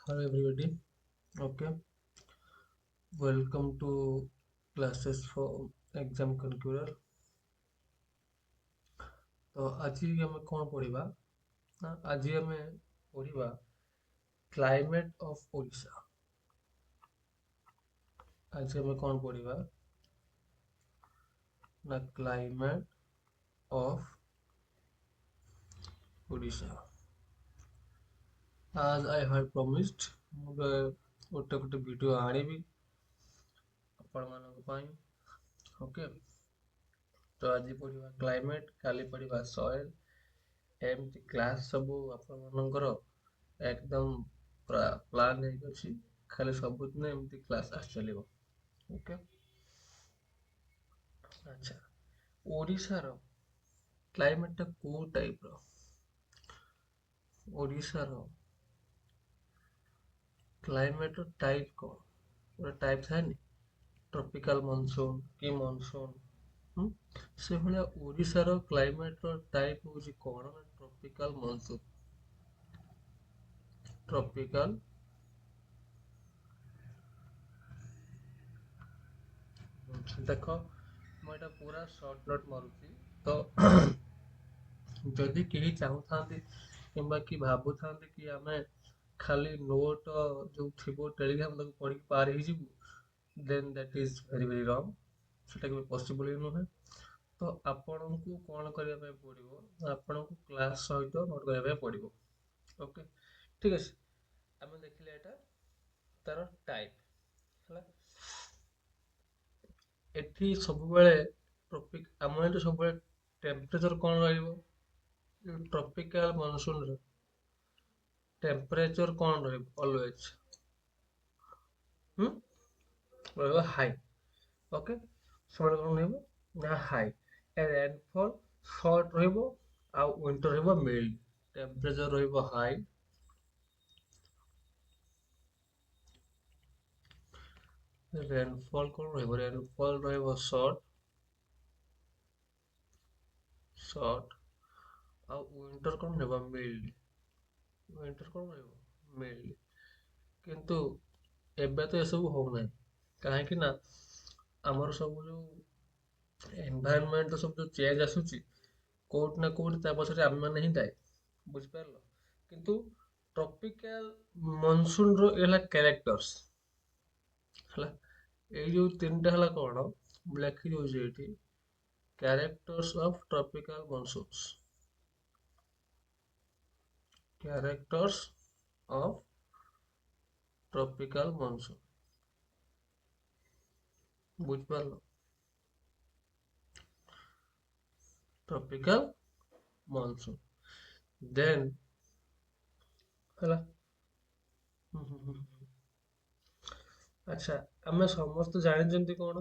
Hello everybody. Okay, welcome to classes for exam concluder. ତ ଆଜି ଆମେ କ'ଣ ପଢ଼ିବା ନା ଆଜି ଆମେ ପଢ଼ିବା କ୍ଲାଇମେଟ୍ ଅଫ୍ ଓଡ଼ିଶା। ଆଜି ଆମେ କ'ଣ ପଢ଼ିବା ନା climate of Odisha. As I had promised, ମୁଁ ଗୋଟେ ଭିଡ଼ିଓ ଆଣିବି ଆପଣମାନଙ୍କ ପାଇଁ। ଓକେ, ତ ଆଜି ପଢ଼ିବା କ୍ଲାଇମେଟ୍, କାଲି ପଢ଼ିବା ସଏଲ୍। ଏମିତି କ୍ଲାସ୍ ସବୁ ଆପଣମାନଙ୍କର একদম ପ୍ଲାନ୍ ହେଇକି ଅଛି, ଖାଲି ସବୁଦିନ ଏମିତି କ୍ଲାସ୍ ଆସି ଚାଲିବ। ଓକେ, ଆଚ୍ଛା, ଓଡ଼ିଶାର କ୍ଲାଇମେଟଟା କୋଉ ଟାଇପ୍ର? ଓଡ଼ିଶାର କ୍ଲାଇମେଟର ଟାଇପ୍ କ'ଣ? ଗୋଟେ ଟାଇପ୍ ଥାଏନି, ଟ୍ରପିକାଲ ମନସୁନ୍ କି ମନସୁନ୍। ସେଭଳିଆ ଓଡ଼ିଶାର କ୍ଲାଇମେଟର ଟାଇପ୍ ହେଉଛି କ'ଣ ନା ଟ୍ରପିକାଲ ମନସୁନ୍। ଟ୍ରପିକାଲ ଦେଖ, ମୁଁ ଏଇଟା ପୁରା ସର୍ଟ ନୋଟ୍ ମାରୁଛି। ତ ଯଦି କେହି ଚାହୁଁଥାନ୍ତି କିମ୍ବା କି ଭାବୁଥାନ୍ତି କି ଆମେ ଖାଲି ନୋଟ୍ ଯୋଉ ଥିବ ଟେଲିଗ୍ରାମ ତାକୁ ପଢ଼ିକି ପାର ହେଇଯିବୁ, ଦେନ୍ ଦ୍ୟାଟ୍ ଇଜ୍ ଭେରି ଭେରି ରଙ୍ଗ। ସେଟା କେବେ ପସିବଲ୍ ହିଁ ନୁହେଁ। ତ ଆପଣଙ୍କୁ କ'ଣ କରିବା ପାଇଁ ପଡ଼ିବ, ଆପଣଙ୍କୁ କ୍ଲାସ୍ ସହିତ ନୋଟ୍ କରିବା ପାଇଁ ପଡ଼ିବ। ଓକେ, ଠିକ୍ ଅଛି। ଆମେ ଦେଖିଲେ ଏଇଟା ତାର ଟାଇପ୍ ହେଲା। ଏଠି ସବୁବେଳେ ଆମ ଏଠି ସବୁବେଳେ ଟେମ୍ପରେଚର କ'ଣ ରହିବ? ଟ୍ରପିକାଲ ମନସୁନ୍ର ଟେମ୍ପରେଚର କ'ଣ ରହିବ? ଅଲୱେଜ୍ ରହିବ ହାଇ। ଓକେ, ସବୁବେଳେ କ'ଣ ରହିବ ନା ହାଇ। ରେନଫଲ୍ ସର୍ଟ ରହିବ, ଆଉ ୱିଣ୍ଟର ରହିବ ମିଲ୍ଡ। ଟେମ୍ପରେଚର ରହିବ ହାଇ, ରେନଫଲ୍ କ'ଣ ରହିବ? ରେନଫଲ୍ ରହିବ ସର୍ଟ, ଆଉ ୱିଣ୍ଟର କ'ଣ ରହିବ? ମିଲ୍ଡ। ୱିଣ୍ଟର କ'ଣ ରହିବ? ମିଲ୍ଡ। କିନ୍ତୁ ଏବେ ତ ଏସବୁ ହଉନାହିଁ, କାହିଁକି ନା ଆମର ସବୁ ଯୋଉ ଏନଭାୟରନମେଣ୍ଟ ସବୁ ଯୋଉ ଚେଞ୍ଜ ଆସୁଛି, କୋଉଠି ନା କୋଉଠି ତା ପଛରେ ଆମେମାନେ ହିଁ ଦାୟୀ। ବୁଝିପାରିଲ? କିନ୍ତୁ ଟ୍ରପିକାଲ ମନସୁନର ଏ ହେଲା କ୍ୟାରେକ୍ଟର୍ସ ହେଲା। ଏଇ ଯୋଉ ତିନିଟା ହେଲା କ'ଣ, ମୁଁ ଲେଖି ଦଉଛି ଏଇଠି, characters of tropical monsoons. Characters of tropical monsoon. ବୁଝିପାରିଲ? ଟ୍ରପିକାଲ ମନସୁନ୍ ଦେନ୍ ହେଲା। ଆଚ୍ଛା, ଆମେ ସମସ୍ତେ ଜାଣିଛନ୍ତି କ'ଣ,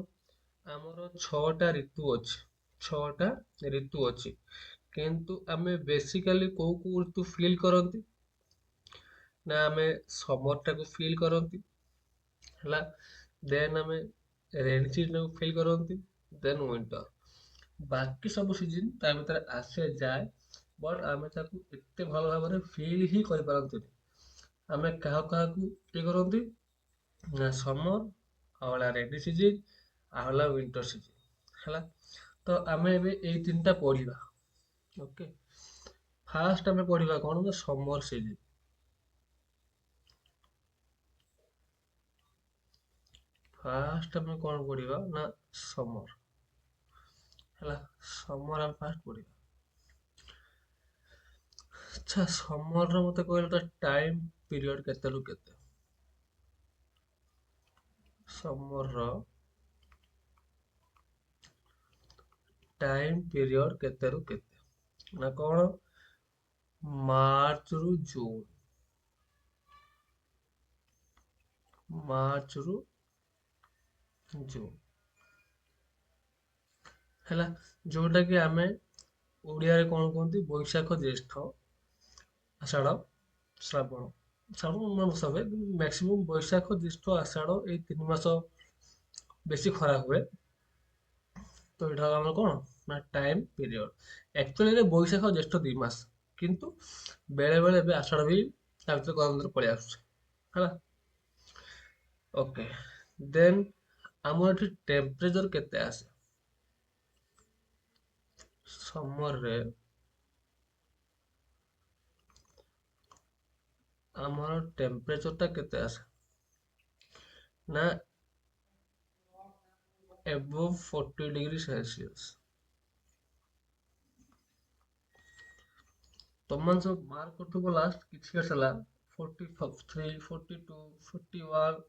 ଆମର 6ଟା ଋତୁ ଅଛି। 6ଟା ଋତୁ ଅଛି, କିନ୍ତୁ ଆମେ ବେସିକାଲି କୋଉ କୋଉ ଋତୁ ଫିଲ୍ କରନ୍ତି ନା ଆମେ ସମରଟାକୁ ଫିଲ୍ କରନ୍ତି ହେଲା। ଦେନ୍ ଆମେ ରେନି ସିଜନକୁ ଫିଲ୍ କରନ୍ତି, ଦେନ୍ ୱିଣ୍ଟର। ବାକି ସବୁ ସିଜନ ତା ଭିତରେ ଆସେ ଯାଏ, ବଟ୍ ଆମେ ତାକୁ ଏତେ ଭଲ ଭାବରେ ଫିଲ୍ ହିଁ କରିପାରନ୍ତିନି। ଆମେ କାହାକୁ କାହାକୁ ଇଏ କରନ୍ତି ନା ସମର, ଆଉ ହେଲା ରେନି ସିଜିନ୍, ଆଉ ହେଲା ୱିଣ୍ଟର ସିଜିନ୍ ହେଲା। ତ ଆମେ ଏବେ ଏଇ ତିନିଟା ପଢିବା। ଓକେ, ଫାଷ୍ଟ ଆମେ ପଢିବା କ'ଣ ନା ସମର ସିଜିନ୍। ଫାଷ୍ଟ ଆମେ କ'ଣ ପଢିବା ନା ସମର ହେଲା। ସମର ଆମେ ଫାଷ୍ଟ ପଢିବା। ଆଚ୍ଛା, ସମରର ମତେ କହିଲ ତ ଟାଇମ୍ ପିରିୟଡ଼ କେତେରୁ କେତେ? ସମରର ଟାଇମ୍ ପିରିୟଡ଼ କେତେରୁ କେତେ ନା କ'ଣ? ମାର୍ଚ୍ଚରୁ ଜୁନ୍। ମାର୍ଚ୍ଚରୁ ଜୁନ୍ ହେଲା, ଯୋଉଟା କି ଆମେ ଓଡ଼ିଆରେ କ'ଣ କୁହନ୍ତି? ବୈଶାଖ ଜ୍ୟେଷ୍ଠ ଆଷାଢ଼ ଶ୍ରାବଣ। ଶ୍ରାବଣ ମାସ ହୁଏ, ମ୍ୟାକ୍ସିମମ୍ ବୈଶାଖ ଜ୍ୟେଷ୍ଠ ଆଷାଢ଼ ଏଇ 3 ମାସ ବେଶୀ ଖରା ହୁଏ। ତ ଏଇଟା ହେଲା ଆମର କ'ଣ ନା ଟାଇମ୍ ପିରିୟଡ଼। ଆକ୍ଚୁଆଲିରେ ବୈଶାଖ ଜ୍ୟେଷ୍ଠ 2 ମାସ, କିନ୍ତୁ ବେଳେ ବେଳେ ଏବେ ଆଷାଢ଼ ବି ତା ଭିତରେ ଗରମ ଦିନ ପଳେଇ ଆସୁଛି। ହେଲା। ଓକେ, ଦେନ୍ ଆମର ଏଠି ଟେମ୍ପରେଚର କେତେ ଆସେ ସମରରେ? ଆମର ଟେମ୍ପରେଚର ଟା କେତେ ଆସେ ନା above 40°C। ତମମାନେ ସବୁ ମାର୍କ କରୁଥିବ ଲାଷ୍ଟ କିଛି ବର୍ଷ ହେଲା 43, 42, 41,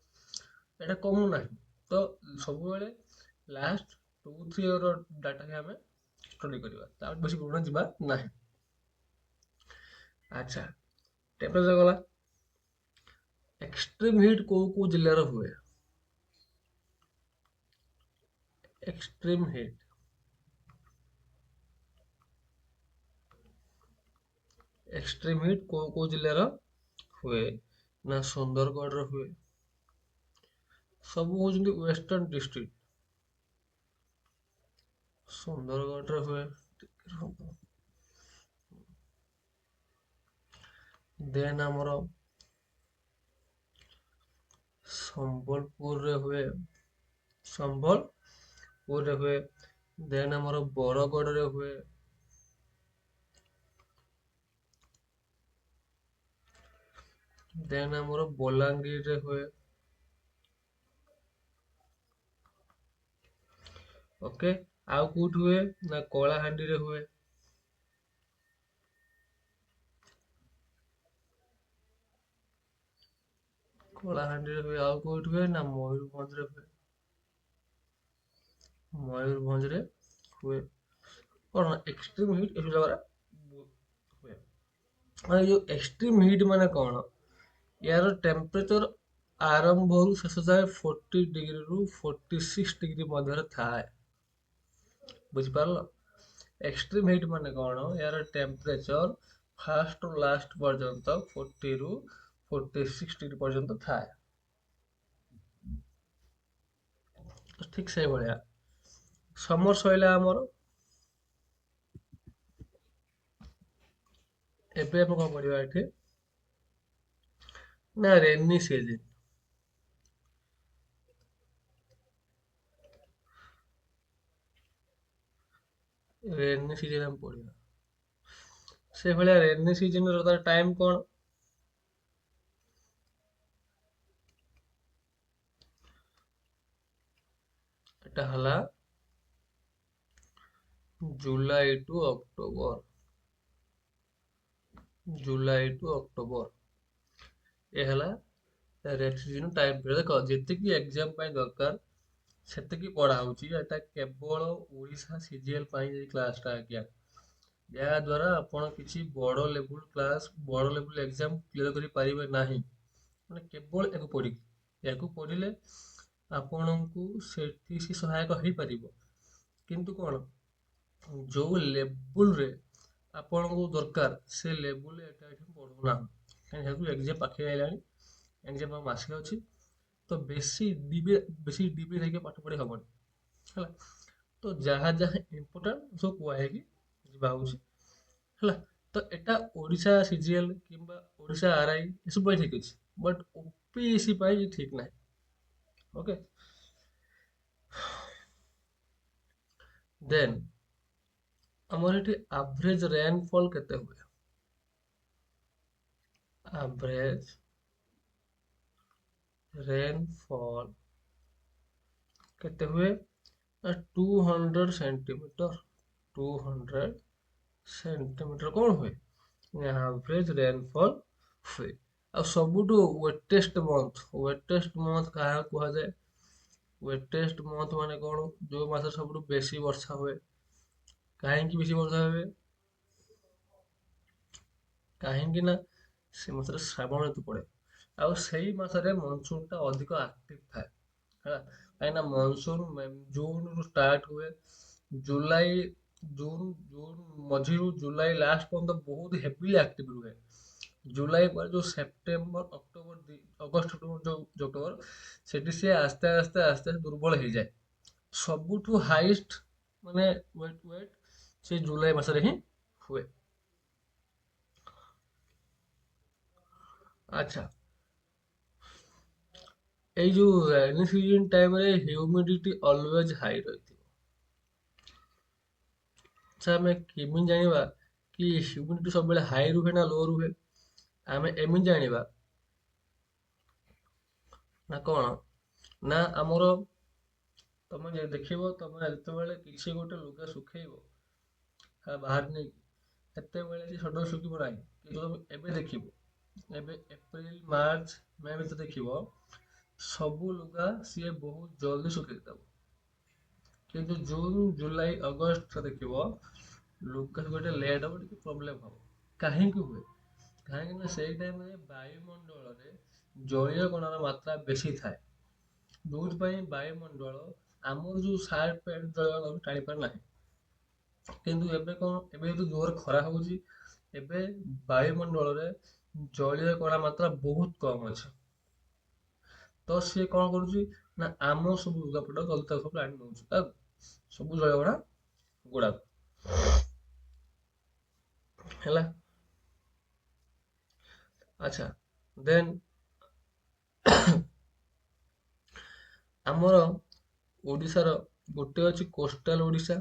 ଏଇଟା କମୁ ନାହିଁ। ତ ସବୁବେଳେ ଲାଷ୍ଟ 2-3 ଇୟର ଡାଟା ହିଁ ଆମେ ଷ୍ଟଡି କରିବା, ତାପରେ ବେଶୀ ପୁରୁଣା ଯିବା ନାହିଁ। ଆଚ୍ଛା, ଟେମ୍ପରେଚର ଗଲା। ଏକ୍ସଟ୍ରିମ ହିଟ୍ କୋଉ କୋଉ ଜିଲ୍ଲାରେ ହୁଏ? ଏକ୍ସଟ୍ରିମ ହିଟ୍, ଏକ୍ସଟ୍ରିମ ହିଟ୍ କୋଉ କୋଉ ଜିଲ୍ଲାର ହୁଏ? ନା ସୁନ୍ଦରଗଡ଼ରେ ହୁଏ। ସବୁ ହଉଛନ୍ତି ୱେଷ୍ଟର୍ଣ୍ଣ ଡିଷ୍ଟ୍ରିକ୍ଟ। ସୁନ୍ଦରଗଡ଼ରେ ହୁଏ। ଦେନ୍ ଆମର ସମ୍ବଲପୁରରେ ହୁଏ। ସମ୍ବଲପୁରରେ ହୁଏ। ଦେନ୍ ଆମର ବରଗଡ଼ରେ ହୁଏ। ଦେନ୍ ଆମର ବଲାଙ୍ଗୀରରେ ହୁଏ। ଓକେ, ଆଉ କୋଉଠି ହୁଏ? ନା କଳାହାଣ୍ଡିରେ ହୁଏ। କଳାହାଣ୍ଡିରେ ହୁଏ। ଆଉ କୋଉଠି ହୁଏ? ନା ମୟୂରଭଞ୍ଜରେ ହୁଏ। ମୟୂରଭଞ୍ଜରେ ହୁଏ। କଣ ଏକ୍ସଟ୍ରିମ ହିଟ୍ ଏସବୁ ଜାଗାରେ ହୁଏ। ଆଉ ଏଇ ଯୋଉ ଏକ୍ସଟ୍ରିମ ହିଟ୍ ମାନେ କଣ? ୟାର ଟେମ୍ପରେଚର ଆରମ୍ଭରୁ ଶେଷ ଯାଏ 40°ରୁ 46° ମଧ୍ୟରେ ଥାଏ। ବୁଝିପାରିଲ? ଏକ୍ସଟ୍ରିମ ହିଟ୍ ମାନେ କଣ? ୟାର ଟେମ୍ପରେଚର ଫାର୍ଷ୍ଟ ରୁ ଲାଷ୍ଟ ପର୍ଯ୍ୟନ୍ତ 40ରୁ 46° ପର୍ଯ୍ୟନ୍ତ ଥାଏ। ଠିକ ସେଇଭଳିଆ ସମର ସଇଲା ଆମର। ଏବେ ଆମେ କଣ କରିବା ଏଠି? ନା ରେନି ସିଜିନ୍। ରେନି ସିଜିନ୍ ଆମେ ପଢିବା। ସେଇଭଳିଆ ରେନି ସିଜିନ୍ ର ତାର ଟାଇମ କଣ? ଏଟା ହେଲା July to October. July to October ଏ ହେଲା ରେନି ସିଜିନ୍ ଟାଇମ ପିରିୟଡ଼। ଦେଖ ଯେତିକି ଏକ୍ଜାମ ପାଇଁ ଦରକାର ସେତିକି ପଢା ହଉଛି। ଏଟା କେବଳ ଓଡିଶା ସିଜିଏଲ ପାଇଁ ଏଇ କ୍ଲାସ ଟା ଆଜ୍ଞା। ଏହା ଦ୍ୱାରା ଆପଣ କିଛି ବଡ ଲେବୁଲ କ୍ଲାସ, ବଡ ଲେବୁଲ ଏକ୍ଜାମ କ୍ଲିୟର କରିପାରିବେ ନାହିଁ। ମାନେ କେବଳ ୟାକୁ ପଢିକି, ୟାକୁ ପଢିଲେ ଆପଣଙ୍କୁ ସେଠି ସହାୟକ ହେଇପାରିବ। କିନ୍ତୁ କଣ, ଯୋଉ ଲେବୁଲରେ ଆପଣଙ୍କୁ ଦରକାର ସେ ଲେବୁଲରେ ଏଟା ଏଠି ପଢୁନାହୁଁ। କାହିଁକି ଯେହେତୁ ଏକ୍ଜାମ ପାଖେଇ ଆଇଲାଣି, ଏକ୍ଜାମ ଆଉ ମାସେ ଅଛି। ତ ବେଶୀ ଡିପଲି ଯାଇକି ପାଠ ପଢି ହବନି ହେଲା। ତ ଯାହା ଯାହା ଇମ୍ପୋର୍ଟାଣ୍ଟ ସବୁ କୁହା ହେଇକି ଯିବା ହଉଛି ହେଲା। ତ ଏଟା ଓଡିଶା ସିଜିଏଲ କିମ୍ବା ଓଡିଶା ଆରଆଇ ଏସବୁ ପାଇଁ ଠିକ ଅଛି, ବଟ ଓପିଏସି ପାଇଁ ଠିକ ନାହିଁ। ଓକେ, ଦେନ୍ ଆମର ଏଠି ଆଭରେଜ ରେନଫଲ କେତେ ହୁଏ? ଆଭରେଜ ରେନଫଲ କେତେ ହୁଏ? ନା 200 ସେଣ୍ଟିମିଟର। 200 ସେଣ୍ଟିମିଟର କଣ ହୁଏ? ଆଭରେଜ ରେନଫଲ ହୁଏ। ଆଉ ସବୁଠୁ ୱେଟେଷ୍ଟ ମନ୍ଥ କାହାକୁ କୁହାଯାଏ? ୱେଟେଷ୍ଟ ମନ୍ଥ ମାନେ କଣ? ଯୋଉ ମାସରେ ସବୁଠୁ ବେଶୀ ବର୍ଷା ହୁଏ। କାହିଁକି ବେଶୀ ବର୍ଷା ହୁଏ? କାହିଁକି ନା ସେ ମାସରେ ଶ୍ରାବଣ ଋତୁ ପଡେ। ଆଉ ସେଇ ମାସରେ ମନସୁନ ଟା ଅଧିକ ଆକ୍ଟିଭ ଥାଏ ହେଲା। କାହିଁକିନା ମନସୁନ ଜୁନ ରୁ ଷ୍ଟାର୍ଟ ହୁଏ। ଜୁଲାଇ ଜୁନ ମଝିରୁ ଜୁଲାଇ ଲାଷ୍ଟ ପର୍ଯ୍ୟନ୍ତ ବହୁତ ହେଭିଲି ଆକ୍ଟିଭ ରୁହେ। ଜୁଲାଇ ପରେ ଯୋଉ ସେପ୍ଟେମ୍ବର ଅକ୍ଟୋବର ଅଗଷ୍ଟ ସେପ୍ଟେମ୍ବର ଯୋଉ ଅକ୍ଟୋବର, ସେଠି ସିଏ ଆସ୍ତେ ଆସ୍ତେ ଦୁର୍ବଳ ହେଇଯାଏ। ସବୁଠୁ ହାଇଷ୍ଟ ମାନେ ୱେଟ ସେ ଜୁଲାଇ ମାସରେ ହିଁ ହୁଏ। ଆଚ୍ଛା, ଏଇ ଯୋଉ ରେନି ସିଜନ ଟାଇମରେ ହ୍ୟୁମିଡିଟି ଅଲୱେଜ ହାଇ ରହିଥିବ। ଆଚ୍ଛା ଆମେ କେମିତି ଜାଣିବା କି ହ୍ୟୁମିଡିଟି ସବୁବେଳେ ହାଇ ରୁହେ ନା ଲୋ ରୁହେ? ଆମେ ଏମିତି ଜାଣିବା ନା କଣ, ନା ଆମର ତମେ ଦେଖିବ ତମେ ଯେତେବେଳେ କିଛି ଗୋଟେ ଲୁଗା ଶୁଖେଇବ ବାହାରେ ନେଇକି, ସେତେବେଳେ ସେ ସଡନ ଶୁଖିବ ନାହିଁ। କିନ୍ତୁ ତମେ ଏବେ ଦେଖିବ, ଏବେ ଏପ୍ରିଲ ମାର୍ଚ୍ଚ ମେ ଭିତରେ ଦେଖିବ ସବୁ ଲୁଗା ସିଏ ବହୁତ ଜଲ୍ଦି ଶୁଖେଇଦବ। କିନ୍ତୁ ଜୁନ ଜୁଲାଇ ଅଗଷ୍ଟ ଦେଖିବ ଲୁଗା ଗୋଟେ ଲେଟ୍ ହବ, ଟିକେ ପ୍ରୋବ୍ଲେମ ହବ। କାହିଁକି ହୁଏ? କାହିଁକି ନା ସେଇ ଟାଇମରେ ବାୟୁମଣ୍ଡଳରେ ଜଳୀୟ କଣାର ମାତ୍ରା ବେଶୀ ଥାଏ, ଯୋଉଥିପାଇଁ ବାୟୁମଣ୍ଡଳ ଆମର ଯୋଉ ସାର୍ଟ ପ୍ୟାଣ୍ଟ ଜଳୀୟ ଟାଣି ପାରେ ନାହିଁ। କିନ୍ତୁ ଏବେ କଣ, ଏବେ ଯେହେତୁ ଜୋର ଖରା ହଉଛି, ଏବେ ବାୟୁମଣ୍ଡଳରେ ଜଳୀୟ କଣା ମାତ୍ରା ବହୁତ କମ ଅଛି। ତ ସିଏ କଣ କରୁଛି ନା ଆମ ସବୁ ଲୁଗାପଟା ଜଲଦି ତାକୁ ସବୁ ଟାଣି ନଉଛି, ତା ସବୁ ଜଳୀୟ କଣା ଗୁଡାକ ହେଲା। ଆଚ୍ଛା ଦେନ୍ ଆମର ଓଡିଶାର ଗୋଟେ ଅଛି କୋଷ୍ଟାଲ ଓଡିଶା,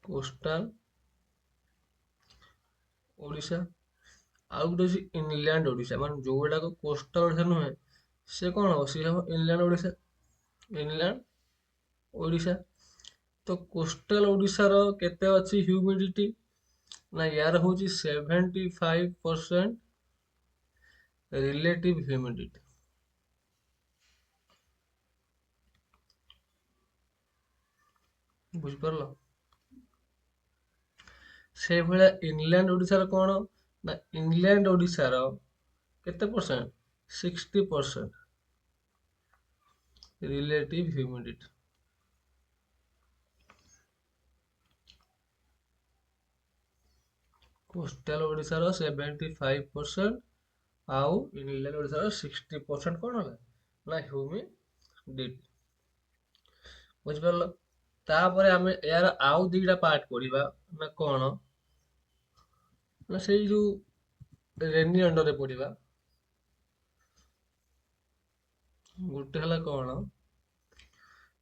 କୋଷ୍ଟାଲ ଓଡିଶା, ଆଉ ଗୋଟେ ଅଛି ଇନଲ୍ୟାଣ୍ଡ ଓଡିଶା। ମାନେ ଯୋଉଗୁଡାକ କୋଷ୍ଟାଲ ଓଡିଶା ନୁହେଁ ସେ କଣ ହବ, ସିଏ ହବ ଇନଲ୍ୟାଣ୍ଡ ଓଡିଶା। ଇନଲ୍ୟାଣ୍ଡ ଓଡିଶା। ତ କୋଷ୍ଟାଲ ଓଡିଶାର କେତେ ଅଛି ହ୍ୟୁମିଡିଟି? ନା ୟାର ହଉଛି 75% ରିଲେଟିଭ ହ୍ୟୁମିଡିଟି। ବୁଝିପାରିଲ? ସେଇଭଳିଆ ଇଂଲ୍ୟାଣ୍ଡ ଓଡିଶାର କଣ, ନା ଇଂଲ୍ୟାଣ୍ଡ ଓଡିଶାର କେତେ ପରସେଣ୍ଟ? 60% relative humidity. କୋଷ୍ଟାଲ ଓଡିଶାର 75% ଆଉ ଇଂଲ୍ୟାଣ୍ଡ ଓଡିଶାର 60% କଣ ହେଲା ନା ହ୍ୟୁମିଡିଟି। ବୁଝିପାରିଲ? ତାପରେ ଆମେ ଏହାର ଆଉ ଦିଟା ପାର୍ଟ ପଢିବା, ନା କଣ, ନା ସେଇ ଯୋଉ ରେନି ଅଣ୍ଡରରେ ପଢିବା। ଗୋଟେ ହେଲା କଣ,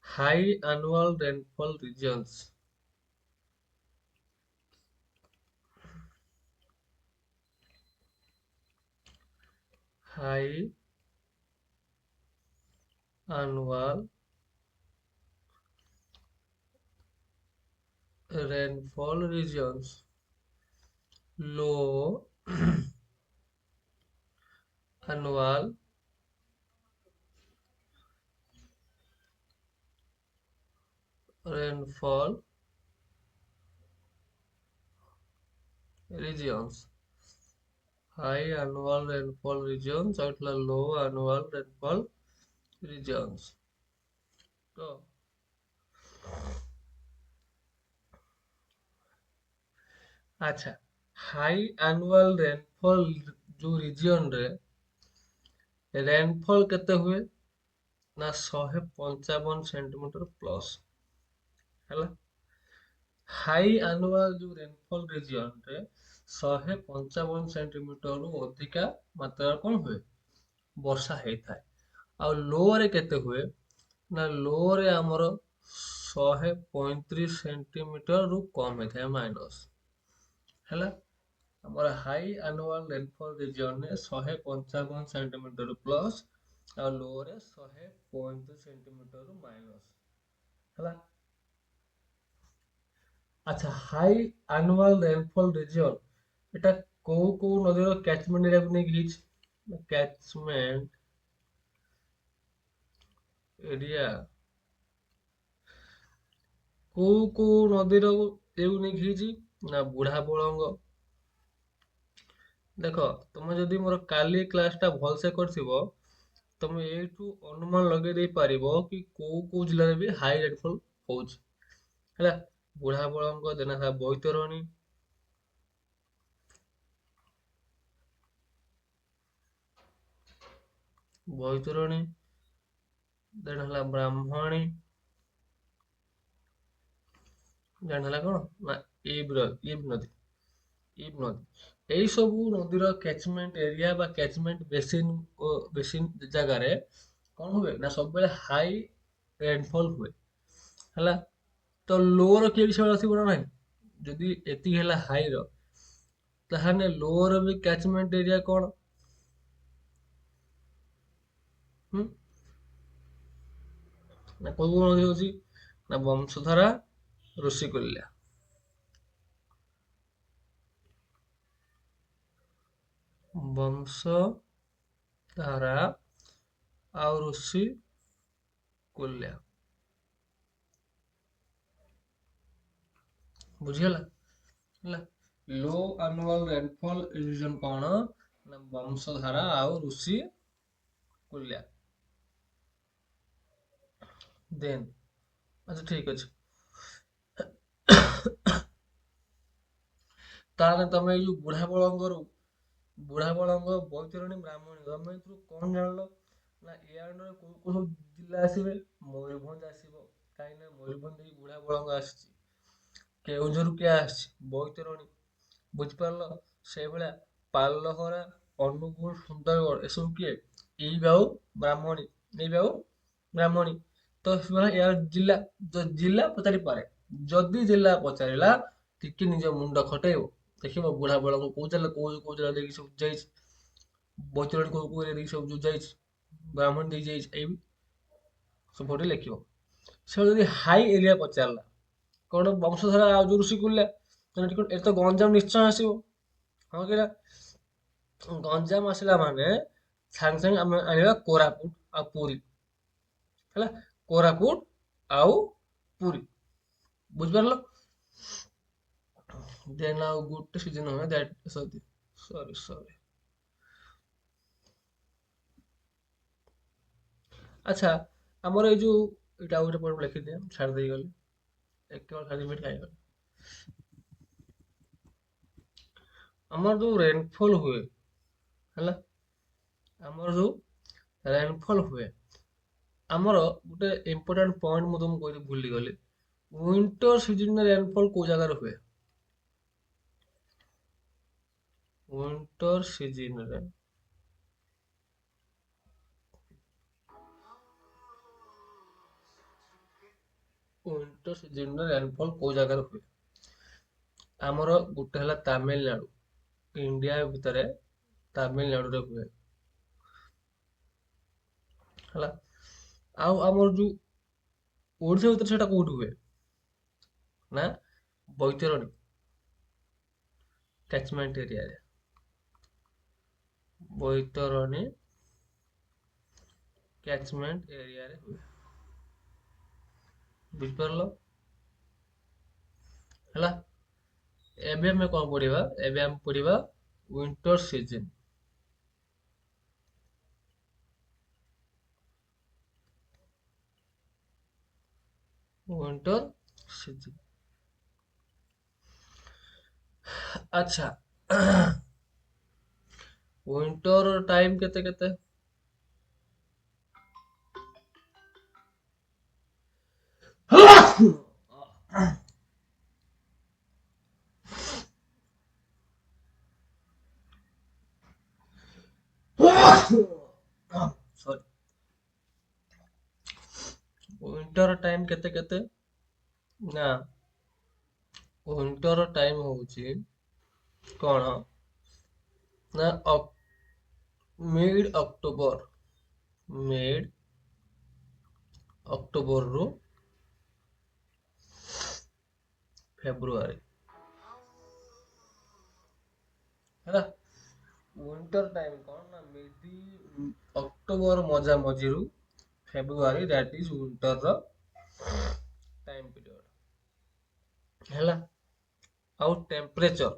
high annual rainfall regions. High annual rainfall regions, low annual rainfall regions, high annual rainfall regions और low annual rainfall regions। तो अच्छा, हाई annual rainfall जो ରିଜିଅନ ରେ रेनफॉल केते हुए ना 155 सेंटीमीटर प्लस ହେଲା। ହାଇ ଆନୁଆଲ ଯୋଉ ରେନଫଲ ରିଜିଅନ ରେ 155 ସେଣ୍ଟିମିଟର ରୁ ଅଧିକା ମାତ୍ରାରେ କଣ ହୁଏ, ବର୍ଷା ହେଇଥାଏ। ଆଉ ଲୋ ରେ କେତେ ହୁଏ, ନା ଲୋ ରେ ଆମର 135 ସେଣ୍ଟିମିଟର ରୁ କମ ହେଇଥାଏ, ମାଇନସ ହେଲା। ଆମର ହାଇ ଆନୁଆଲ ରେନଫଲ ରିଜିଅନ ରେ 155 ସେଣ୍ଟିମିଟର ପ୍ଲସ ଆଉ ଲୋ ରେ 135 ସେଣ୍ଟିମିଟର ରୁ ମାଇନସ ହେଲା। ଆଚ୍ଛା, ହାଇ ଆନୁଆଲ ରେନଫଲ ରିଜିଅନ ଏଟା କୋଉ କୋଉ ନଦୀର କ୍ୟାଚମେଣ୍ଟ ଏରିଆକୁ ନେଇକି ହେଇଛି? କ୍ୟାଚମେଣ୍ଟ ଏରିଆ କୋଉ କୋଉ ନଦୀର ଏକୁ ନେଇକି ହେଇଛି, ନା ବୁଢା ବଳଙ୍ଗ। ଦେଖ, ତମେ ଯଦି ମୋର କାଲି କ୍ଲାସ ଟା ଭଲସେ କରିଥିବ, ତମେ ଏଇଠୁ ଅନୁମାନ ଲଗେଇ ଦେଇ ପାରିବ କି କୋଉ କୋଉ ଜିଲ୍ଲାରେ ବି ହାଇ ରେନଫଲ ହଉଛି ହେଲା। ବୁଢା ବଳଙ୍ଗ, ଦେନ ହେଲା ବୈତରଣୀ, ବୈତରଣୀ, ଦେନ ହେଲା ବ୍ରାହ୍ମଣୀ, ଦେନ ହେଲା କଣ, ନା ଇବ ନଦୀ, ଇବ ନଦୀ। ଏଇ ସବୁ ନଦୀର କ୍ୟାଚମେଣ୍ଟ ଏରିଆ ବା କ୍ୟାଚମେଣ୍ଟ ବେସିନ ଜାଗାରେ କଣ ହୁଏ ନା ସବୁବେଳେ ହାଇ ରେନଫଲ ହୁଏ ହେଲା। ତ ଲୋର କିଏ ବି ସେଇଭଳିଆ ଥିବ ନା ନାହିଁ। ଯଦି ଏତିକି ହେଲା ହାଇର ତାହେଲେ ଲୋର ବି କ୍ୟାଚମେଣ୍ଟ ଏରିଆ କଣ? ହୁଁ ନା କୋଉ କୋଉ ନଦୀ ହଉଛି ନା ବଂଶଧାରା, ଋଷିକୁଲ୍ୟା। ବଂଶଧାରା ଆଉ ଋଷିକୁଲ୍ୟା। ବୁଝିଗଲା? ହେଲା। ଲୋ ଆନୁଆଲ ରେନଫଲ ରିଜନ କଣ ନା ବଂଶଧାରା ଆଉ ଋଷିକୁଲ୍ୟା। ଦେନ୍ ଆଚ୍ଛା ଠିକ ଅଛି। ତାହେଲେ ତମେ ଏଇ ଯୋଉ ବୁଢା ବଳଙ୍କ ବୈତରଣୀ ବ୍ରାହ୍ମଣୀ ତମେ ଏଥିରୁ କଣ ଜାଣିଲ ନା ଏ ଆଣ୍ଡରେ କୋଉ କୋଉ ସବୁ ଜିଲ୍ଲା ଆସିବେ? ମୟୂରଭଞ୍ଜ ଆସିବ, କାହିଁକି ନା ମୟୂରଭଞ୍ଜ ଦେଇ ବୁଢା ବଳଙ୍ଗ ଆସିଛି। କେଉଁଝରରୁ କିଏ ଆସିଛି? ବୈତରଣୀ। ବୁଝିପାରିଲ? ସେଇଭଳିଆ ପାଲଲହରା, ଅନୁଗୁଳ, ସୁନ୍ଦରଗଡ଼ ଏସବୁ କିଏ? ଏଇ ବି ଆଉ ବ୍ରାହ୍ମଣୀ। ଏଇ ବି ଆଉ ବ୍ରାହ୍ମଣୀ। ତ ଏହାର ଜିଲ୍ଲା ଜିଲ୍ଲା ପଚାରି ପାରେ। ଯଦି ଜିଲ୍ଲା ପଚାରିଲା ଟିକେ ନିଜ ମୁଣ୍ଡ ଖଟେଇବ। ଦେଖିବ ବୁଢା ବଳଙ୍କୁ କୋଉ ଜିଲ୍ଲା ଦେଇକି ସବୁ ଯାଇଛି। ବୈତରଣୀ କୋଉ କୋଉ ଏରିଆ ଦେଇକି ସବୁ ଯାଇଛି। ବ୍ରାହ୍ମଣୀ ଦେଇ ଯାଇଛି। ଏଇ ସବୁ ଲେଖିବ। ସେ ଯଦି ହାଇ ଏରିଆ ପଚାରିଲା କଣ ବଂଶଧାରା ଆଉ ଯୋଉ ଋଷିକୁଲ୍ୟା ଏଠି ତ ଗଞ୍ଜାମ ନିଶ୍ଚୟ ଆସିବ। ହଁ କି ନା? ଗଞ୍ଜାମ ଆସିଲା ମାନେ ସାଙ୍ଗେ ସାଙ୍ଗେ ଆମେ ଆଣିବା କୋରାପୁଟ ଆଉ ପୁରୀ। ହେଲା। କୋରାପୁଟ ଆଉ ପୁରୀ। ବୁଝିପାରିଲ? ଦେନ୍ ଆଉ ଗୋଟେ ସିଜନ ହୁଏ ଦ୍ୟାଟ ସରି। ଆଚ୍ଛା ଆମର ଏଇ ଯୋଉ ଏଇଟା ଆଉ ଗୋଟେ ପଏଣ୍ଟ ଲେଖିଦିଏ ଛାଡି ଦେଇଗଲି। ଏକେ ଖାଲି ମିନିଟ୍ ଖାଇଗଲି। ଆମର ଯୋଉ ରେନଫଲ ହୁଏ ହେଲା। ଆମର ଯୋଉ ରେନଫଲ ହୁଏ ଆମର ଗୋଟେ ଇମ୍ପୋର୍ଟାଣ୍ଟ ପଏଣ୍ଟ ମୁଁ ତମକୁ କହିଲି ଭୁଲିଗଲି। ୱିଣ୍ଟର ସିଜନରେ ରେନଫଲ କୋଉ ଜାଗାରେ ହୁଏ? ୱିଣ୍ଟର ସିଜନରେ ରେନଫଲ କୋଉ ଜାଗାରେ ହୁଏ? ଆମର ଗୋଟେ ହେଲା ତାମିଲନାଡୁ। ଇଣ୍ଡିଆ ଭିତରେ ତାମିଲନାଡୁରେ ହୁଏ। ହେଲା। ଆଉ ଆମର ଯୋଉ ଓଡିଶା ଭିତରେ ସେଟା କୋଉଠି ହୁଏ? ନା ବୈତରଣୀ କ୍ୟାଚମେଣ୍ଟ ଏରିଆରେ। ବୈତରଣୀ କ୍ୟାଚମେଣ୍ଟ ଏରିଆରେ ହୁଏ। ବୁଝିପାରିଲ? ହେଲା। ଏବେ ଆମେ କଣ ପଢିବା? ଏବେ ଆମେ ପଢିବା ୱିଣ୍ଟର ସିଜନ। Winter season. ଆଚ୍ଛା। ୱିଣ୍ଟର ଟାଇମ କେତେ କେତେ? ସରି। ୱିଣ୍ଟର ଟାଇମ କେତେ କେତେ? ନା ୱିଣ୍ଟର ଟାଇମ ହଉଛି କଣ ନା ମିଡ ଅକ୍ଟୋବର। ମିଡ ଅକ୍ଟୋବରରୁ ଫେବୃଆରୀ। ହେଲା। ୱିଣ୍ଟର ଟାଇମ କଣ ନା ଅକ୍ଟୋବର ମଝା ମଝିରୁ February that is winter time period. ହେଲା। ଆଉ ଟେମ୍ପରେଚର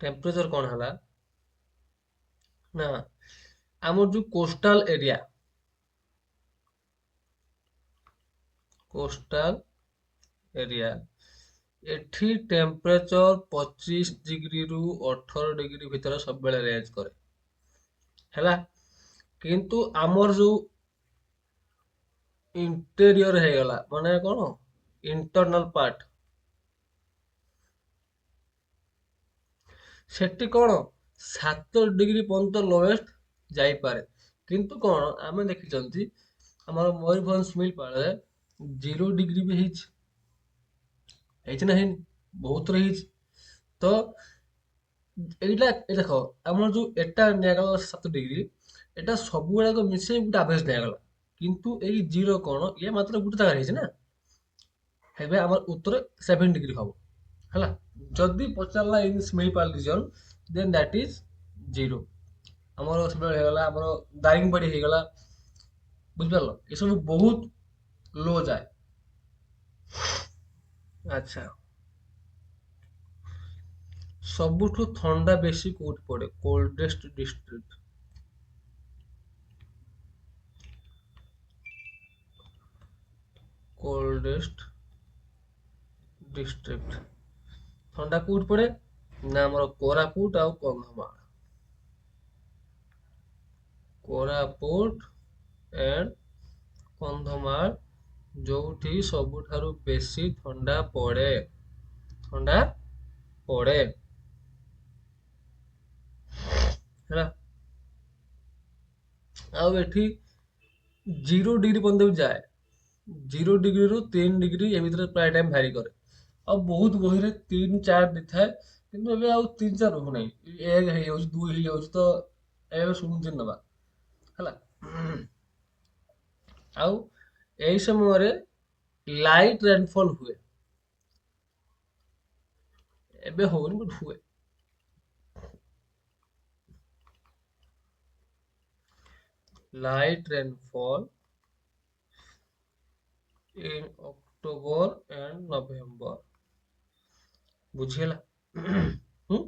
ଟେମ୍ପରେଚର କଣ ହେଲା ନା ଆମର ଯୋଉ କୋଷ୍ଟାଲ ଏରିଆ କୋଷ୍ଟାଲ ଏରିଆ ଏଠି ଟେମ୍ପରେଚର 25 ଡିଗ୍ରୀରୁ 18 ଡିଗ୍ରୀ ଭିତରେ ସବୁବେଳେ ରେଞ୍ଜ କରେ। ହେଲା। କିନ୍ତୁ ଆମର ଯୋଉ ଇଣ୍ଟେରିୟର ହେଇଗଲା ମାନେ କଣ ଇଣ୍ଟରନାଲ ପାର୍ଟ, ସେଠି କଣ 7 ଡିଗ୍ରୀ ପର୍ଯ୍ୟନ୍ତ ଲୋଏଷ୍ଟ ଯାଇପାରେ। କିନ୍ତୁ କଣ ଆମେ ଦେଖିଛନ୍ତି ଆମର ମୟୂରଭଞ୍ଜ ଶିମିଳିପାଳରେ 0 ଡିଗ୍ରୀ ବି ହେଇଛି, ହେଇଛି ନା ହେଇନି? ବହୁତ ଥର ହେଇଛି। ତ ଏଇଟା ଦେଖ, ଆମର ଯୋଉ ଏଟା ନିଆଗଲା 7 ଡିଗ୍ରୀ, ଏଟା ସବୁଗୁଡାକ ମିଶେଇ ଗୋଟେ ଆଭରେଜ ନିଆଗଲା। କିନ୍ତୁ ଏଇ ଜିରୋ କଣ, ଇଏ ମାତ୍ର ଗୋଟେ ଜାଗାରେ ହେଇଛି ନା, ଏବେ ଆମର ଉତ୍ତର 7 ଡିଗ୍ରୀ ହବ ହେଲା। ଯଦି ପଚାରିଲା in Similipal region then that is zero. ଆମର ସେଭଳି ହେଇଗଲା, ଆମର ଦାରିଙ୍ଗବାଡି ହେଇଗଲା, ବୁଝିପାରିଲ, ଏସବୁ ବହୁତ ଲୋ ଯାଏ। ଆଚ୍ଛା, ସବୁଠୁ ଥଣ୍ଡା ବେଶୀ କୋଉଠି ପଡେ, କୋଲ୍ଡେଷ୍ଟ ଡିଷ୍ଟ୍ରିକ୍ଟ? କୋଲ୍ଡେଷ୍ଟ ଡିଷ୍ଟ୍ରିକ୍ଟ ଥଣ୍ଡା କୋଉଠି ପଡେ? ନା ଆମର କୋରାପୁଟ ଆଉ କନ୍ଧମାଳ। କୋରାପୁଟ ଏଣ୍ଡ କନ୍ଧମାଳ, ଯୋଉଠି ସବୁଠାରୁ ବେଶୀ ଥଣ୍ଡା ପଡେ। ଥଣ୍ଡା ପଡେ ହେଲା। ଆଉ ଏଠି 0 ଡିଗ୍ରୀ ପର୍ଯ୍ୟନ୍ତ ବି ଯାଏ। 0 ଡିଗ୍ରୀରୁ 3 ଡିଗ୍ରୀ ଏ ଭିତରେ ପ୍ରାୟ ଟାଇମ ଭ୍ୟାରି କରେ। ଆଉ ବହୁତ ବହିରେ 3 4 ଦେଇଥାଏ, କିନ୍ତୁ ଏବେ ଆଉ 3 4 ରହୁନାହିଁ, 1 ହେଇଯାଉଛି, 2 ହେଇଯାଉଛି। ତ ଏବେ ଶୁଣୁଛି ନବା ହେଲା। ଆଉ ଏଇ ସମୟରେ ଲାଇଟ ରେନଫଲ ହୁଏ। ଏବେ ହଉନି ବଟ ହୁଏ। Light rainfall in October and November, ବୁଝିହେଲା? ହୁଁ?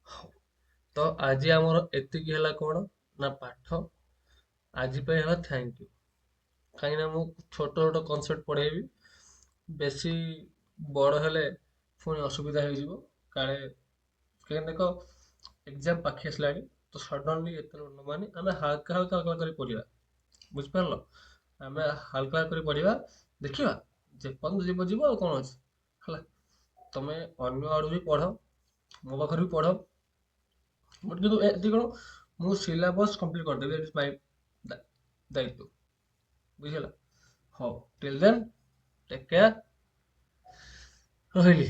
ହଉ, ତ ଆଜି ଆମର ଏତିକି ହେଲା କଣ ନା ପାଠ। ଆଜି ପାଇଁ ହେଲା ଥ୍ୟାଙ୍କ ୟୁ। କାହିଁକିନା ମୁଁ ଛୋଟ ଛୋଟ କନସେପ୍ଟ ପଢେଇବି, ବେଶୀ ବଡ ହେଲେ ପୁଣି ଅସୁବିଧା ହେଇଯିବ କାଳେ। କାହିଁକି ଦେଖ, ଏକ୍ଜାମ ପାଖେଇ ଆସିଲାଣି, ତ ସଡନଲି ଏତେ ଲୋଡ ନବାନି, ଆମେ ହାଲକା ହାଲକା ହାଲକା କରି ପଢିବା, ବୁଝିପାରିଲ? ଆମେ ହାଲକା କରି ପଢିବା, ଦେଖିବା ଯେପର୍ଯ୍ୟନ୍ତ ଯିବ ଯିବ, ଆଉ କଣ ଅଛି ହେଲା। ତମେ ଅନ୍ୟ ଆଡୁ ବି ପଢ, ମୋ ପାଖରୁ ବି ପଢ, ବଟ୍ କିନ୍ତୁ ଏଠି କଣ, ମୁଁ ସିଲାବସ କମ୍ପ୍ଲିଟ କରିଦେବି, ଇଟ୍ସ ମାଇ ଦାୟିତ୍ୱ, ବୁଝିହେଲା? ହଉ, ଟିଲ୍ ଦେନ୍, ଟେକ୍ କେୟାର, ରହିଲି।